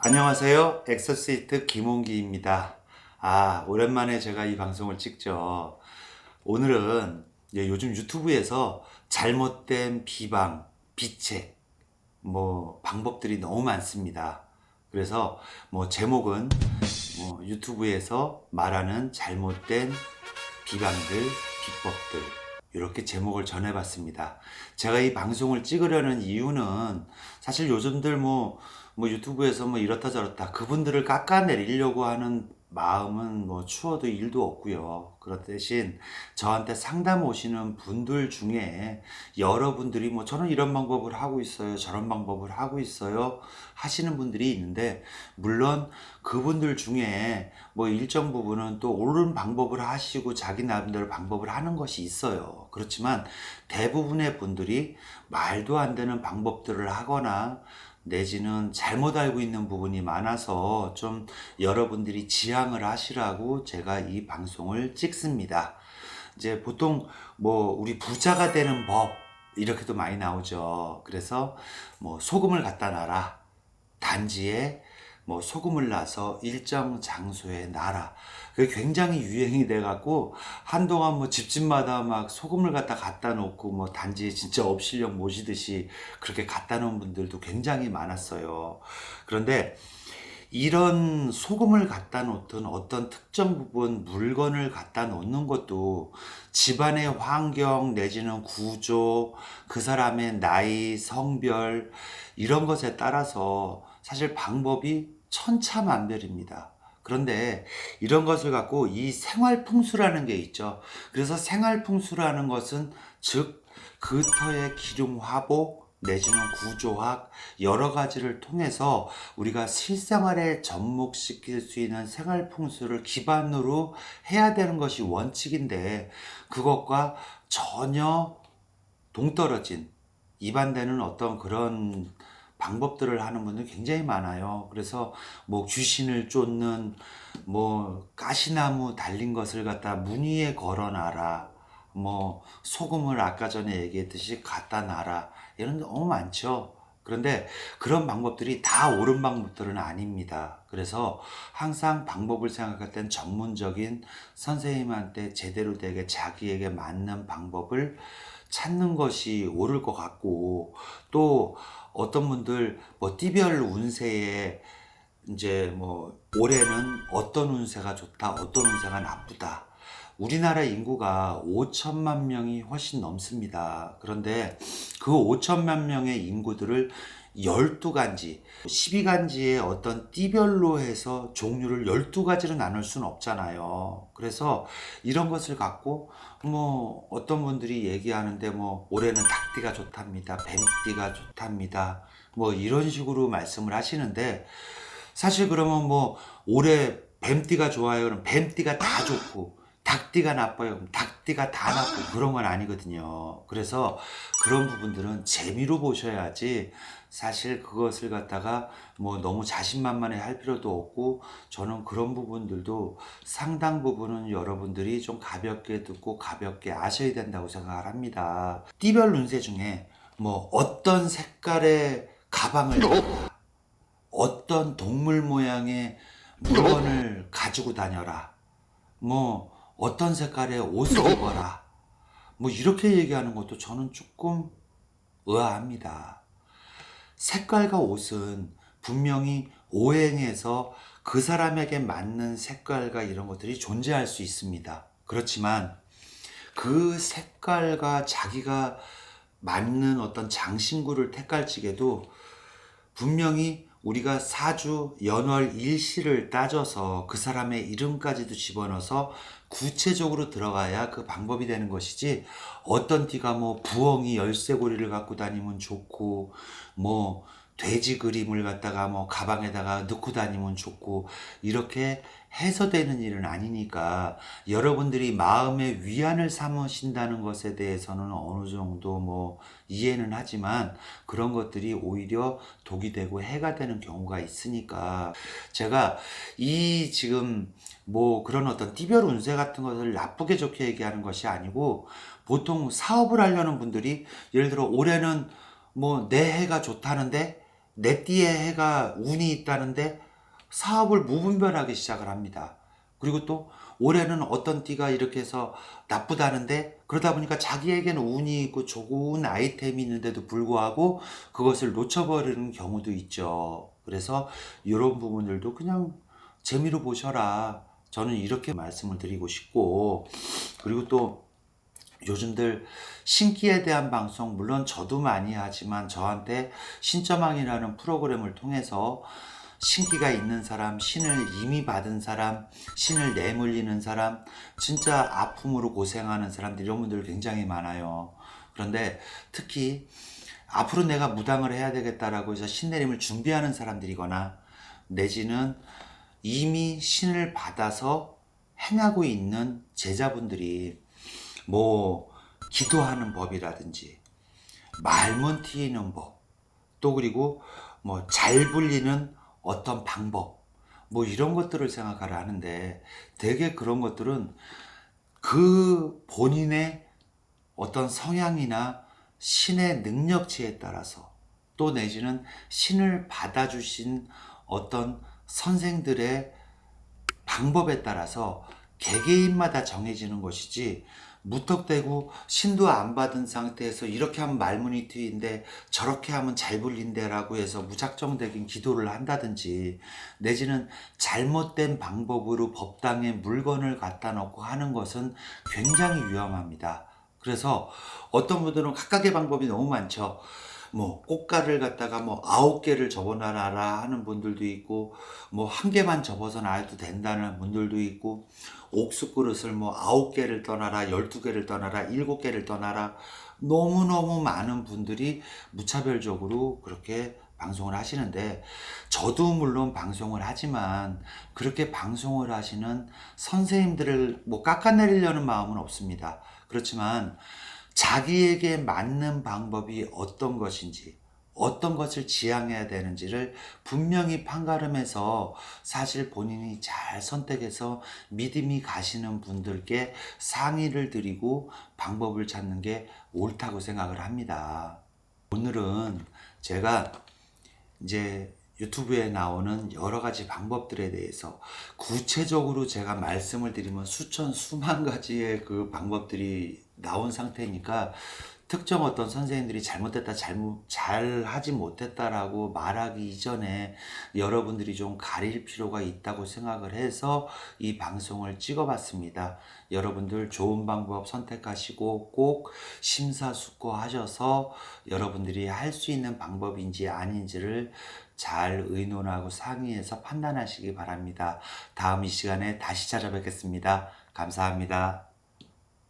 안녕하세요. 엑소시스트 김홍기입니다. 오랜만에 제가 이 방송을 찍죠. 오늘은 요즘 유튜브에서 잘못된 비방, 비책, 방법들이 너무 많습니다. 그래서 제목은 유튜브에서 말하는 잘못된 비방들, 비법들, 이렇게 제목을 전해봤습니다. 제가 이 방송을 찍으려는 이유는 사실 요즘들 유튜브에서 이렇다 저렇다 그분들을 깎아내리려고 하는 마음은 추워도 일도 없고요. 그렇 대신 저한테 상담 오시는 분들 중에 여러분들이 저는 이런 방법을 하고 있어요, 저런 방법을 하고 있어요 하시는 분들이 있는데, 물론 그분들 중에 일정 부분은 또 옳은 방법을 하시고 자기 나름대로 방법을 하는 것이 있어요. 그렇지만 대부분의 분들이 말도 안 되는 방법들을 하거나 내지는 잘못 알고 있는 부분이 많아서 좀 여러분들이 지양을 하시라고 제가 이 방송을 찍습니다. 이제 보통 우리 부자가 되는 법 이렇게도 많이 나오죠. 그래서 소금을 갖다 놔라, 단지에 소금을 놔서 일정 장소에 놔라. 그게 굉장히 유행이 돼갖고 한동안 집집마다 막 소금을 갖다 놓고 단지에 진짜 업실력 모시듯이 그렇게 갖다 놓은 분들도 굉장히 많았어요. 그런데 이런 소금을 갖다 놓든 어떤 특정 부분 물건을 갖다 놓는 것도 집안의 환경 내지는 구조, 그 사람의 나이, 성별 이런 것에 따라서 사실 방법이 천차만별입니다. 그런데 이런 것을 갖고 이 생활풍수라는 게 있죠. 그래서 생활풍수라는 것은 즉 그 터의 기둥 화보 내지는 구조학 여러 가지를 통해서 우리가 실생활에 접목시킬 수 있는 생활풍수를 기반으로 해야 되는 것이 원칙인데, 그것과 전혀 동떨어진 이반되는 어떤 그런 방법들을 하는 분들이 굉장히 많아요. 그래서 귀신을 쫓는 가시나무 달린 것을 갖다 문 위에 걸어놔라, 소금을 아까 전에 얘기했듯이 갖다 놔라, 이런 게 너무 많죠. 그런데 그런 방법들이 다 옳은 방법들은 아닙니다. 그래서 항상 방법을 생각할 땐 전문적인 선생님한테 제대로 되게 자기에게 맞는 방법을 찾는 것이 옳을 것 같고, 또 어떤 분들 띠별 운세에 이제 올해는 어떤 운세가 좋다, 어떤 운세가 나쁘다. 우리나라 인구가 5천만 명이 훨씬 넘습니다. 그런데 그 5천만 명의 인구들을 12간지, 12간지의 어떤 띠별로 해서 종류를 12가지로 나눌 수는 없잖아요. 그래서 이런 것을 갖고 어떤 분들이 얘기하는데 올해는 닭띠가 좋답니다, 뱀띠가 좋답니다, 이런 식으로 말씀을 하시는데, 사실 그러면 올해 뱀띠가 좋아요, 그럼 뱀띠가 다 좋고 닭띠가 나빠요, 그럼 닭띠가 다 나쁘고, 그런 건 아니거든요. 그래서 그런 부분들은 재미로 보셔야지, 사실 그것을 갖다가 너무 자신만만해 할 필요도 없고, 저는 그런 부분들도 상당 부분은 여러분들이 좀 가볍게 듣고 가볍게 아셔야 된다고 생각을 합니다. 띠별 운세 중에 어떤 색깔의 가방을 달라, 어떤 동물 모양의 물건을 가지고 다녀라, 어떤 색깔의 옷을 입어라, 이렇게 얘기하는 것도 저는 조금 의아합니다. 색깔과 옷은 분명히 오행해서 그 사람에게 맞는 색깔과 이런 것들이 존재할 수 있습니다. 그렇지만 그 색깔과 자기가 맞는 어떤 장신구를 택할지에도 분명히 우리가 사주, 연월, 일시를 따져서 그 사람의 이름까지도 집어넣어서 구체적으로 들어가야 그 방법이 되는 것이지, 어떤 띠가 부엉이 열쇠고리를 갖고 다니면 좋고 돼지 그림을 갖다가 가방에다가 넣고 다니면 좋고, 이렇게 해서 되는 일은 아니니까 여러분들이 마음의 위안을 삼으신다는 것에 대해서는 어느 정도 이해는 하지만, 그런 것들이 오히려 독이 되고 해가 되는 경우가 있으니까, 제가 이 지금 그런 어떤 띠별 운세 같은 것을 나쁘게 좋게 얘기하는 것이 아니고, 보통 사업을 하려는 분들이 예를 들어 올해는 내 해가 좋다는데 내 띠에 해가 운이 있다는데 사업을 무분별하게 시작을 합니다. 그리고 또 올해는 어떤 띠가 이렇게 해서 나쁘다는데 그러다 보니까 자기에게는 운이 있고 좋은 아이템이 있는데도 불구하고 그것을 놓쳐버리는 경우도 있죠. 그래서 이런 부분들도 그냥 재미로 보셔라. 저는 이렇게 말씀을 드리고 싶고, 그리고 또 요즘들 신기에 대한 방송, 물론 저도 많이 하지만 저한테 신점왕이라는 프로그램을 통해서 신기가 있는 사람, 신을 이미 받은 사람, 신을 내몰리는 사람, 진짜 아픔으로 고생하는 사람들, 이런 분들 굉장히 많아요. 그런데 특히 앞으로 내가 무당을 해야 되겠다라고 해서 신내림을 준비하는 사람들이거나 내지는 이미 신을 받아서 행하고 있는 제자분들이 뭐 기도하는 법이라든지 말문 트이는 법, 또 그리고 뭐 잘 불리는 어떤 방법, 뭐 이런 것들을 생각하라 하는데, 되게 그런 것들은 그 본인의 어떤 성향이나 신의 능력치에 따라서, 또 내지는 신을 받아주신 어떤 선생들의 방법에 따라서 개개인마다 정해지는 것이지, 무턱대고 신도 안 받은 상태에서 이렇게 하면 말문이 트인데 저렇게 하면 잘 불린대 라고 해서 무작정적인 기도를 한다든지, 내지는 잘못된 방법으로 법당에 물건을 갖다 놓고 하는 것은 굉장히 위험합니다. 그래서 어떤 분들은 각각의 방법이 너무 많죠. 뭐 꽃가를 갖다가 뭐 9개를 접어놔라 하는 분들도 있고, 뭐 1개만 접어서 놔도 된다는 분들도 있고, 옥수 그릇을 뭐 9개를 떠나라, 12개를 떠나라, 7개를 떠나라, 너무너무 많은 분들이 무차별적으로 그렇게 방송을 하시는데, 저도 물론 방송을 하지만 그렇게 방송을 하시는 선생님들을 뭐 깎아내리려는 마음은 없습니다. 그렇지만 자기에게 맞는 방법이 어떤 것인지, 어떤 것을 지향해야 되는지를 분명히 판가름해서 사실 본인이 잘 선택해서 믿음이 가시는 분들께 상의를 드리고 방법을 찾는 게 옳다고 생각을 합니다. 오늘은 제가 이제 유튜브에 나오는 여러 가지 방법들에 대해서 구체적으로 제가 말씀을 드리면 수천 수만 가지의 그 방법들이 나온 상태니까, 특정 어떤 선생님들이 잘못됐다, 잘하지 못했다라고 말하기 이전에 여러분들이 좀 가릴 필요가 있다고 생각을 해서 이 방송을 찍어봤습니다. 여러분들 좋은 방법 선택하시고 꼭 심사숙고하셔서 여러분들이 할 수 있는 방법인지 아닌지를 잘 의논하고 상의해서 판단하시기 바랍니다. 다음 이 시간에 다시 찾아뵙겠습니다. 감사합니다.